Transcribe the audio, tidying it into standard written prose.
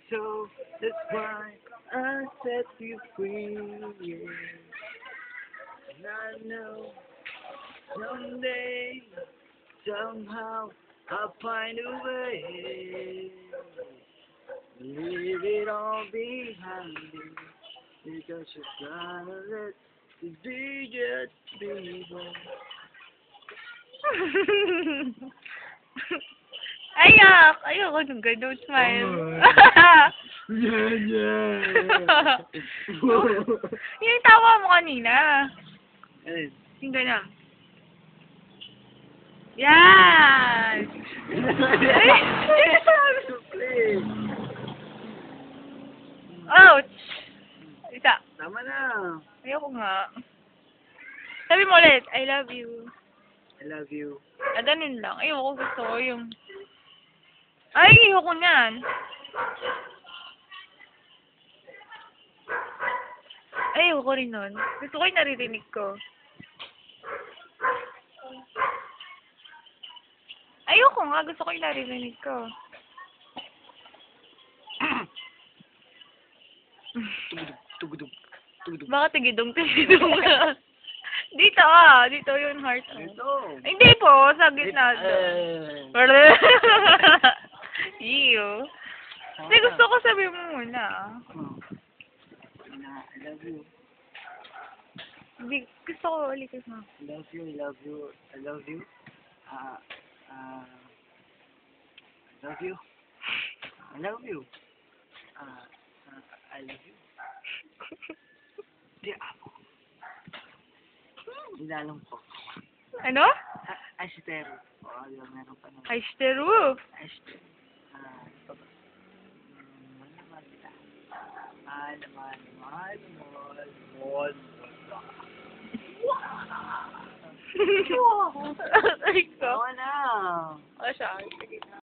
So that's why I set you free. Yeah. And I know someday, somehow, I'll find a way. Leave it all behind you. Because you're gonna let the biggest people. Ayak! Ayoko nung ganun, smile. Yeah, yeah. Yung tawa mo kanina. Ayun. Yung ganun. Yan! Ouch! Isa. Tama na. Ayoko nga. Sabi mo ulit, I love you. I love you. Ganun lang. Ayoko, gusto ko yung... Ay, ayoko niyan. Ayoko rin nun. Gusto ko yung naririnig ko. Ayoko nga, gusto ko yung naririnig ko. Tugudug. Tugudug. Bakit tigidong? Dito dito yung heart. Ito. Hindi po, sa gitna doon. Ew. Hindi, gusto ko sabihin mo muna. I love you. Hindi, gusto ko ulitin mo. I love you. I love you. I love you. I love you. I love you. I love you. Di ako. Nilalong ko. Ano? Ashtero. Oo, yun, meron pa naman. Aishiteru. Ashtero. Mahal kita. Mahal. Ay, ko. Oo na. O siya, sige na.